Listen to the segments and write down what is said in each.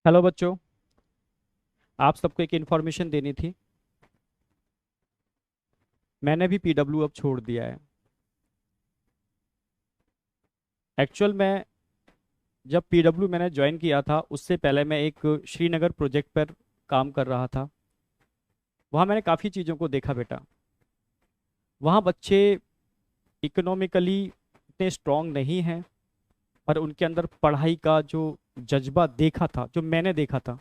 Hello बच्चों। आप सबको एक इन्फॉर्मेशन देनी थी। मैंने भी पीडब्ल्यू अब छोड़ दिया है। एक्चुअल में जब पीडब्ल्यू मैंने ज्वाइन किया था उससे पहले मैं एक श्रीनगर प्रोजेक्ट पर काम कर रहा था। वहाँ मैंने काफ़ी चीज़ों को देखा बेटा। वहाँ बच्चे इकोनॉमिकली इतने स्ट्रांग नहीं हैं, पर उनके अंदर पढ़ाई का जो जज्बा देखा था, जो मैंने देखा था,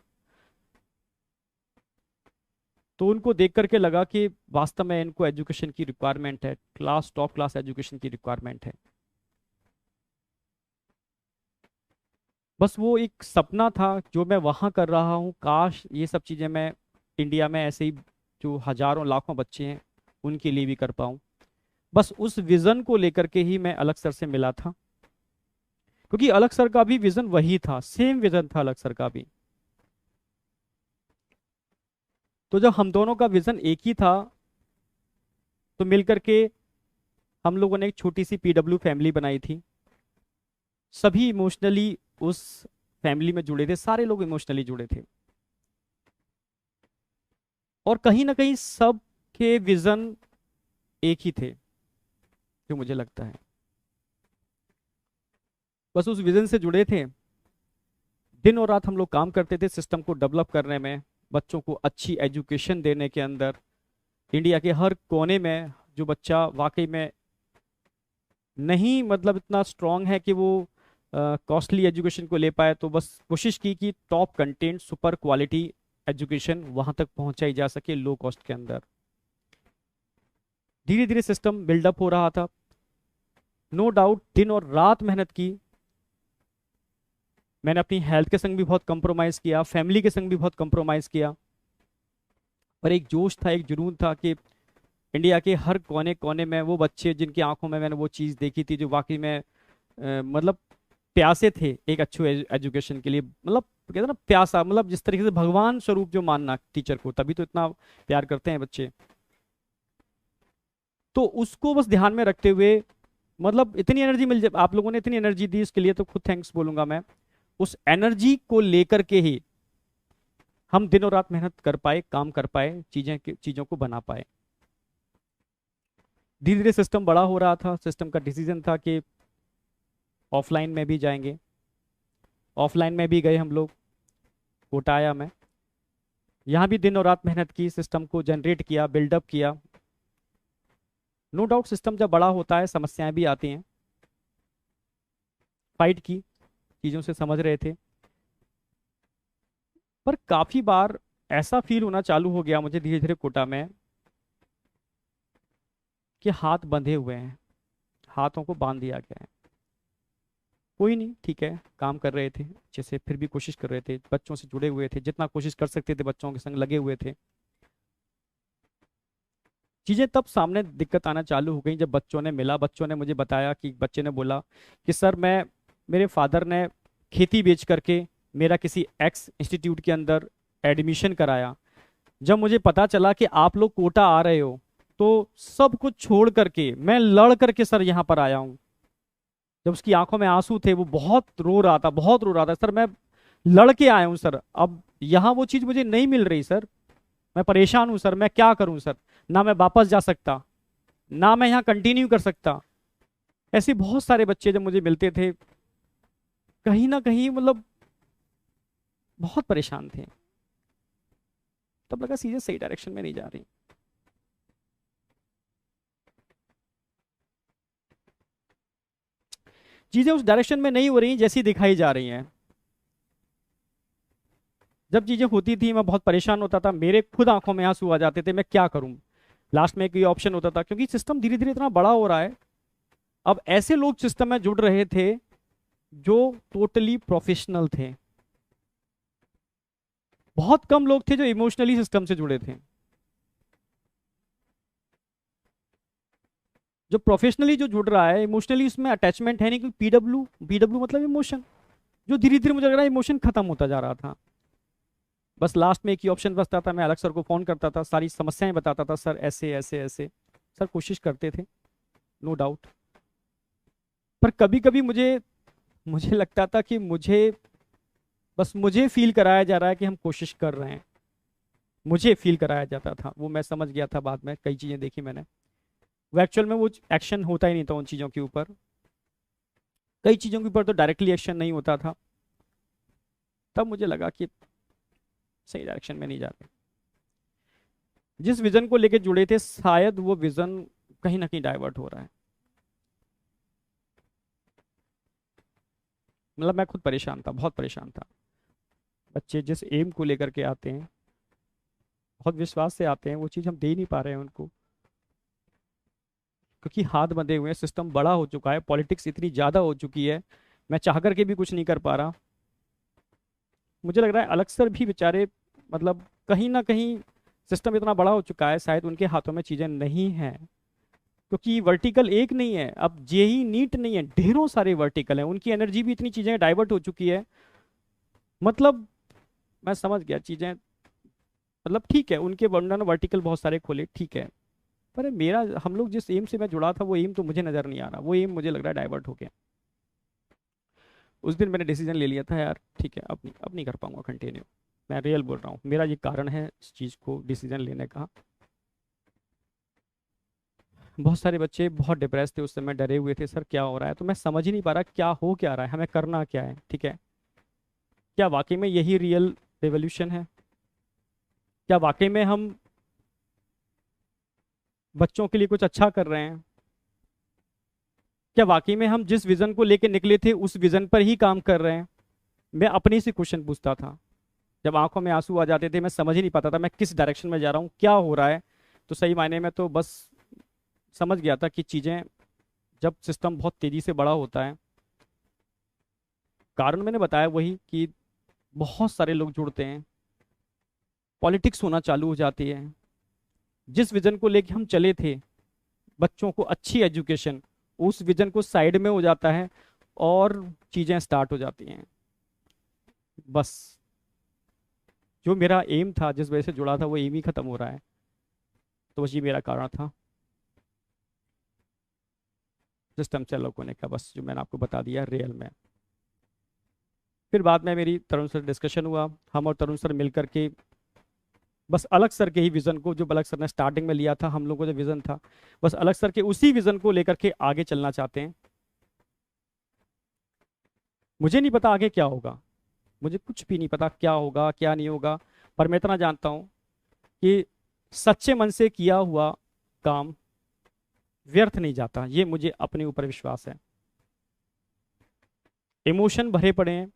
तो उनको देख करके लगा कि वास्तव में इनको एजुकेशन की रिक्वायरमेंट है, क्लास टॉप क्लास एजुकेशन की रिक्वायरमेंट है। बस वो एक सपना था जो मैं वहाँ कर रहा हूँ, काश ये सब चीज़ें मैं इंडिया में ऐसे ही जो हजारों लाखों बच्चे हैं उनके लिए भी कर पाऊँ। बस उस विज़न को लेकर के ही मैं अलग सर से मिला था, क्योंकि अलग सर का भी विज़न वही था, सेम विज़न था अलग सर का भी। तो जब हम दोनों का विज़न एक ही था, तो मिल करके हम लोगों ने एक छोटी सी पीडब्ल्यू फैमिली बनाई थी। सभी इमोशनली उस फैमिली में जुड़े थे, सारे लोग इमोशनली जुड़े थे, और कहीं ना कहीं सब के विज़न एक ही थे, जो मुझे लगता है। बस उस विजन से जुड़े थे। दिन और रात हम लोग काम करते थे सिस्टम को डेवलप करने में, बच्चों को अच्छी एजुकेशन देने के अंदर। इंडिया के हर कोने में जो बच्चा वाकई में नहीं मतलब इतना स्ट्रांग है कि वो कॉस्टली एजुकेशन को ले पाए, तो बस कोशिश की कि top content super quality education वहां तक पहुंचाई जा सके लो कॉस्ट के अंदर। धीरे धीरे सिस्टम बिल्डअप हो रहा था। नो डाउट दिन और रात मेहनत की। मैंने अपनी हेल्थ के संग भी बहुत कंप्रोमाइज़ किया, फैमिली के संग भी बहुत कंप्रोमाइज़ किया, पर एक जोश था, एक जुनून था कि इंडिया के हर कोने कोने में वो बच्चे जिनकी आंखों में मैंने वो चीज़ देखी थी, जो वाकई में मतलब प्यासे थे एक अच्छे एजुकेशन के लिए। मतलब कहते हैं ना प्यासा, मतलब जिस तरीके से भगवान स्वरूप जो मानना टीचर को, तभी तो इतना प्यार करते हैं बच्चे। तो उसको बस ध्यान में रखते हुए, मतलब इतनी एनर्जी मिल जाए, आप लोगों ने इतनी एनर्जी दी इसके लिए तो खुद थैंक्स बोलूंगा मैं। उस एनर्जी को लेकर के ही हम दिन और रात मेहनत कर पाए, काम कर पाए, चीजों को बना पाए। धीरे धीरे सिस्टम बड़ा हो रहा था। सिस्टम का डिसीजन था कि ऑफलाइन में भी जाएंगे। ऑफलाइन में भी गए हम लोग। कोटा आया मैं। यहाँ भी दिन और रात मेहनत की, सिस्टम को जनरेट किया, बिल्डअप किया। नो डाउट सिस्टम जब बड़ा होता है समस्याएं भी आती हैं। फाइट की, चीज़ों से समझ रहे थे, पर काफ़ी बार ऐसा फील होना चालू हो गया मुझे धीरे धीरे कोटा में कि हाथ बंधे हुए हैं, हाथों को बांध दिया गया है। कोई नहीं, ठीक है, काम कर रहे थे अच्छे से, फिर भी कोशिश कर रहे थे, बच्चों से जुड़े हुए थे, जितना कोशिश कर सकते थे बच्चों के संग लगे हुए थे। चीज़ें तब सामने दिक्कत आना चालू हो गई जब बच्चों ने मिला, बच्चों ने मुझे बताया कि बच्चे ने बोला कि सर मैं, मेरे फादर ने खेती बेच करके मेरा किसी एक्स इंस्टीट्यूट के अंदर एडमिशन कराया। जब मुझे पता चला कि आप लोग कोटा आ रहे हो, तो सब कुछ छोड़ करके मैं लड़ करके सर यहाँ पर आया हूँ। जब उसकी आंखों में आंसू थे, वो बहुत रो रहा था, बहुत रो रहा था, सर मैं लड़ के आया हूँ सर, अब यहाँ वो चीज़ मुझे नहीं मिल रही सर, मैं परेशान हूँ सर, मैं क्या करूँ सर, ना मैं वापस जा सकता, ना मैं यहाँ कंटिन्यू कर सकता। ऐसे बहुत सारे बच्चे जब मुझे मिलते थे, कहीं ना कहीं मतलब बहुत परेशान थे। तब लगा चीजें सही डायरेक्शन में नहीं जा रही। चीजें उस डायरेक्शन में नहीं हो रही जैसी दिखाई जा रही हैं। जब चीजें होती थी मैं बहुत परेशान होता था, मेरे खुद आंखों में आंसू आ जाते थे, मैं क्या करूं। लास्ट में एक ये ऑप्शन होता था, क्योंकि सिस्टम धीरे धीरे इतना बड़ा हो रहा है। अब ऐसे लोग सिस्टम में जुड़ रहे थे जो टोटली प्रोफेशनल थे। बहुत कम लोग थे जो इमोशनली सिस्टम से जुड़े थे। जो प्रोफेशनली जो जुड़ रहा है, इमोशनली उसमें अटैचमेंट है नहीं, क्योंकि पीडब्ल्यू पीडब्ल्यू मतलब इमोशन। जो धीरे धीरे मुझे लग रहा है इमोशन खत्म होता जा रहा था। बस लास्ट में एक ही ऑप्शन बचता था, मैं अलग सर को फोन करता था, सारी समस्याएं बताता था, सर ऐसे ऐसे ऐसे। सर कोशिश करते थे, नो डाउट, पर कभी कभी मुझे मुझे लगता था कि मुझे बस मुझे फील कराया जा रहा है कि हम कोशिश कर रहे हैं, मुझे फील कराया जाता था, वो मैं समझ गया था बाद में, कई चीज़ें देखी मैंने। वो एक्चुअल में वो एक्शन होता ही नहीं था उन चीज़ों के ऊपर, कई चीज़ों के ऊपर तो डायरेक्टली एक्शन नहीं होता था। तब मुझे लगा कि सही डायरेक्शन में नहीं जा रहे, जिस विजन को लेके जुड़े थे शायद वो विजन कहीं ना कहीं डाइवर्ट हो रहा है। मतलब मैं खुद परेशान था, बहुत परेशान था। बच्चे जिस एम को लेकर के आते हैं, बहुत विश्वास से आते हैं, वो चीज़ हम दे नहीं पा रहे हैं उनको, क्योंकि हाथ बंधे हुए हैं, सिस्टम बड़ा हो चुका है, पॉलिटिक्स इतनी ज़्यादा हो चुकी है, मैं चाह करके भी कुछ नहीं कर पा रहा। मुझे लग रहा है अलग सर भी बेचारे, मतलब कहीं ना कहीं सिस्टम इतना बड़ा हो चुका है, शायद उनके हाथों में चीज़ें नहीं हैं, क्योंकि वर्टिकल एक नहीं है, अब जेई नीट नहीं है, ढेरों सारे वर्टिकल हैं, उनकी एनर्जी भी इतनी चीज़ें डाइवर्ट हो चुकी है। मतलब मैं समझ गया चीज़ें, मतलब ठीक है उनके वर्णन वर्टिकल बहुत सारे खोले, ठीक है, पर मेरा, हम लोग जिस एम से मैं जुड़ा था वो एम तो मुझे नज़र नहीं आ रहा, वो एम मुझे लग रहा है डाइवर्ट हो गया। उस दिन मैंने डिसीजन ले लिया था यार, ठीक है अब नहीं कर पाऊंगा कंटिन्यू। मैं रियल बोल रहा हूँ, मेरा ये कारण है इस चीज़ को डिसीजन लेने का। बहुत सारे बच्चे बहुत डिप्रेस थे उस समय, डरे हुए थे, सर क्या हो रहा है, तो मैं समझ ही नहीं पा रहा क्या हो क्या रहा है, हमें करना क्या है, ठीक है, क्या वाकई में यही रियल रेवोल्यूशन है, क्या वाकई में हम बच्चों के लिए कुछ अच्छा कर रहे हैं, क्या वाकई में हम जिस विजन को लेके निकले थे उस विजन पर ही काम कर रहे हैं। मैं अपने से क्वेश्चन पूछता था, जब आंखों में आंसू आ जाते थे, मैं समझ ही नहीं पाता था मैं किस डायरेक्शन में जा रहा हूँ, क्या हो रहा है। तो सही मायने में तो बस समझ गया था कि चीज़ें, जब सिस्टम बहुत तेज़ी से बड़ा होता है, कारण मैंने बताया वही कि बहुत सारे लोग जुड़ते हैं, पॉलिटिक्स होना चालू हो जाती है, जिस विजन को लेके हम चले थे, बच्चों को अच्छी एजुकेशन, उस विजन को साइड में हो जाता है और चीज़ें स्टार्ट हो जाती हैं। बस जो मेरा एम था, जिस वजह से जुड़ा था, वो एम ही खत्म हो रहा है। तो बस ये मेरा कारण था सिस्टम से अलग होने का, बस जो मैंने आपको बता दिया रियल में। फिर बाद में मेरी तरुण सर डिस्कशन हुआ, हम और तरुण सर मिल करके बस अलग सर के ही विजन को, जो अलग सर ने स्टार्टिंग में लिया था, हम लोग को जो विजन था, बस अलग सर के उसी विजन को लेकर के आगे चलना चाहते हैं। मुझे नहीं पता आगे क्या होगा, मुझे कुछ भी नहीं पता क्या होगा क्या नहीं होगा, पर मैं इतना जानता हूं कि सच्चे मन से किया हुआ काम व्यर्थ नहीं जाता, ये मुझे अपने ऊपर विश्वास है। इमोशन भरे पड़े हैं,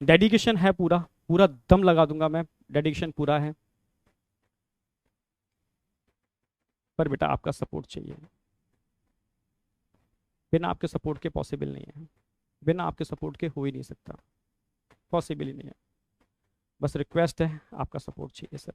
डेडिकेशन है, पूरा पूरा दम लगा दूंगा मैं, डेडिकेशन पूरा है, पर बेटा आपका सपोर्ट चाहिए, बिना आपके सपोर्ट के पॉसिबल नहीं है, बिना आपके सपोर्ट के हो ही नहीं सकता, पॉसिबल ही नहीं है। बस रिक्वेस्ट है, आपका सपोर्ट चाहिए सर।